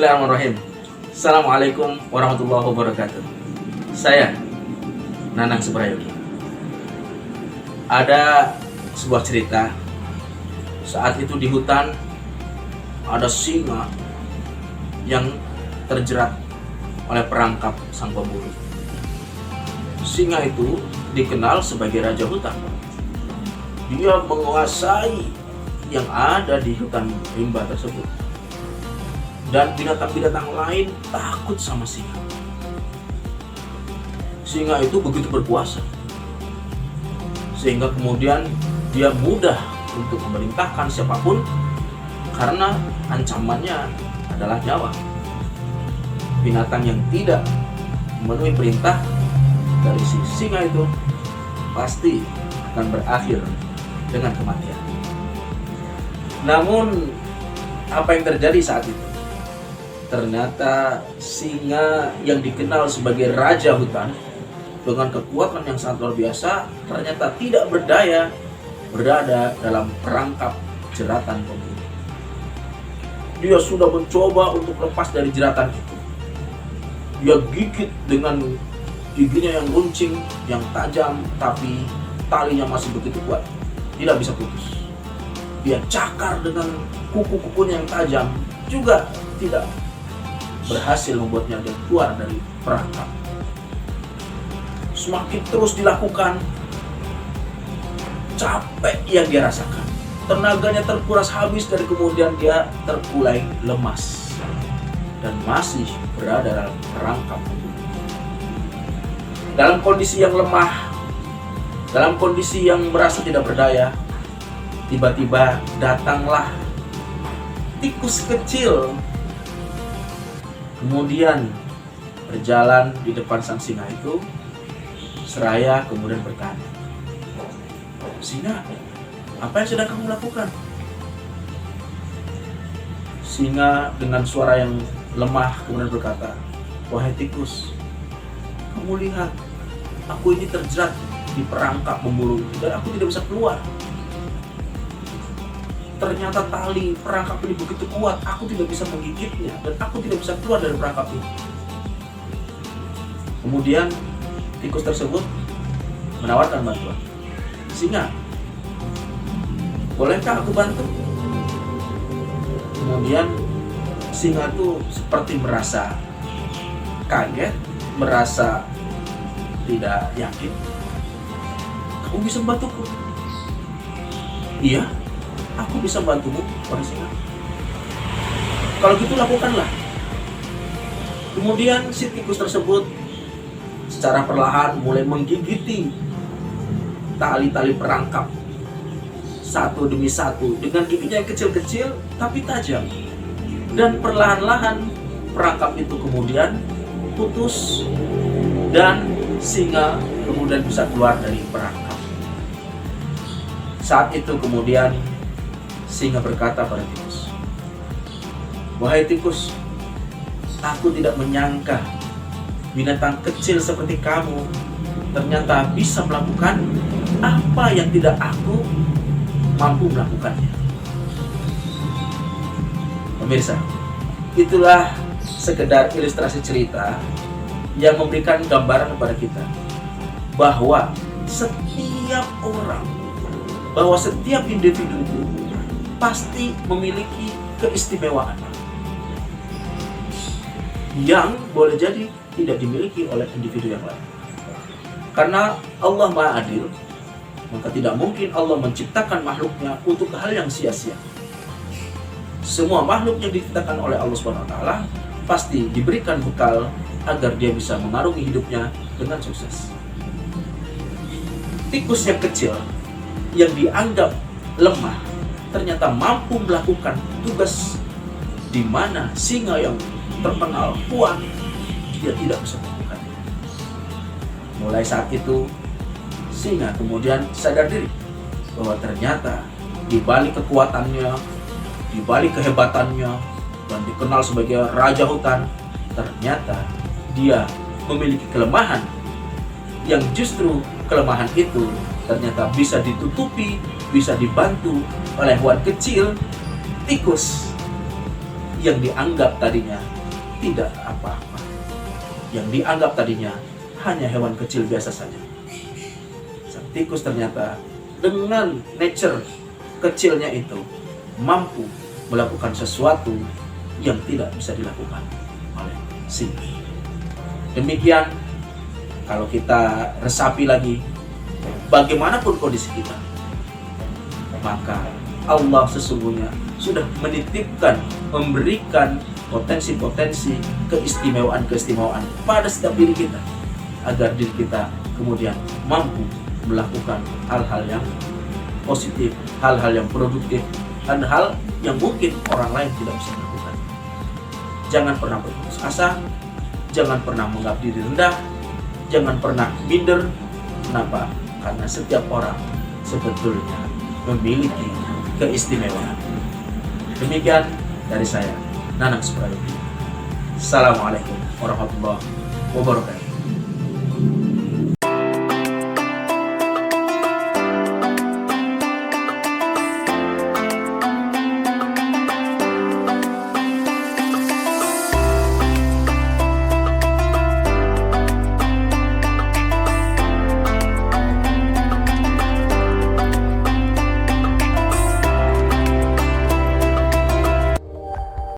Bismillahirrahmanirrahim. Assalamualaikum warahmatullahi wabarakatuh. Saya Nanang Suprayogi. Ada sebuah cerita. Saat itu di hutan ada singa yang terjerat oleh perangkap sang pemburu. Singa itu dikenal sebagai raja hutan. Dia menguasai yang ada di hutan rimba tersebut. Dan binatang-binatang lain takut sama singa. Singa itu begitu berkuasa, sehingga kemudian dia mudah untuk memerintahkan siapapun karena ancamannya adalah nyawa. Binatang yang tidak memenuhi perintah dari si singa itu pasti akan berakhir dengan kematian. Namun apa yang terjadi saat itu? Ternyata singa yang dikenal sebagai raja hutan dengan kekuatan yang sangat luar biasa ternyata tidak berdaya berada dalam perangkap jeratan pemburu. Dia sudah mencoba untuk lepas dari jeratan itu. Dia gigit dengan giginya yang runcing, yang tajam, tapi talinya masih begitu kuat, tidak bisa putus. Dia cakar dengan kuku-kukunya yang tajam, juga tidak berhasil membuatnya dia keluar dari perangkap. Semakin terus dilakukan, capek yang dia rasakan, tenaganya terkuras habis, dan kemudian dia terkulai lemas dan masih berada dalam perangkap. Dalam kondisi yang lemah, dalam kondisi yang merasa tidak berdaya, tiba-tiba datanglah tikus kecil, kemudian berjalan di depan sang singa itu, seraya kemudian bertanya, "Singa, apa yang sedang kamu lakukan?" Singa dengan suara yang lemah kemudian berkata, "Wahai tikus, kamu lihat, aku ini terjerat di perangkap pemburu dan aku tidak bisa keluar. Ternyata tali perangkap ini begitu kuat, aku tidak bisa menggigitnya dan aku tidak bisa keluar dari perangkap ini." Kemudian tikus tersebut menawarkan bantuan. "Singa, bolehkah aku bantu?" Kemudian singa itu seperti merasa kaget, merasa tidak yakin. "Kamu bisa membantuku?" "Iya, aku bisa membantumu, wahai singa." "Kalau gitu lakukanlah." Kemudian si tikus tersebut secara perlahan mulai menggigiti tali-tali perangkap satu demi satu dengan giginya yang kecil-kecil tapi tajam. Dan perlahan-lahan perangkap itu kemudian putus dan singa kemudian bisa keluar dari perangkap. Saat itu kemudian singa berkata pada tikus, "Wahai tikus, aku tidak menyangka binatang kecil seperti kamu ternyata bisa melakukan apa yang tidak aku mampu melakukannya." Pemirsa, itulah sekedar ilustrasi cerita yang memberikan gambaran kepada kita bahwa setiap orang, bahwa setiap individu itu pasti memiliki keistimewaan yang boleh jadi tidak dimiliki oleh individu yang lain. Karena Allah Maha Adil, maka tidak mungkin Allah menciptakan makhluknya untuk hal yang sia-sia. Semua makhluk yang diciptakan oleh Allah SWT pasti diberikan bekal agar dia bisa mengarungi hidupnya dengan sukses. Tikus yang kecil yang dianggap lemah ternyata mampu melakukan tugas di mana singa yang terkenal kuat dia tidak bisa melakukan. Mulai saat itu singa kemudian sadar diri bahwa ternyata di balik kekuatannya, di balik kehebatannya dan dikenal sebagai raja hutan, ternyata dia memiliki kelemahan yang justru kelemahan itu ternyata bisa ditutupi, bisa dibantu oleh hewan kecil, tikus, yang dianggap tadinya tidak apa-apa. Yang dianggap tadinya hanya hewan kecil biasa saja. Sang tikus ternyata dengan nature kecilnya itu mampu melakukan sesuatu yang tidak bisa dilakukan oleh singa. Demikian, kalau kita resapi lagi, bagaimanapun kondisi kita, maka Allah sesungguhnya sudah menitipkan, memberikan potensi-potensi keistimewaan-keistimewaan pada setiap diri kita, agar diri kita kemudian mampu melakukan hal-hal yang positif, hal-hal yang produktif, dan hal yang mungkin orang lain tidak bisa lakukan. Jangan pernah berputus asa, jangan pernah menganggap diri rendah, jangan pernah minder. Kenapa? Karena setiap orang sebetulnya memiliki keistimewaan. Demikian dari saya, Nanang Suprayadi. Assalamualaikum warahmatullahi wabarakatuh.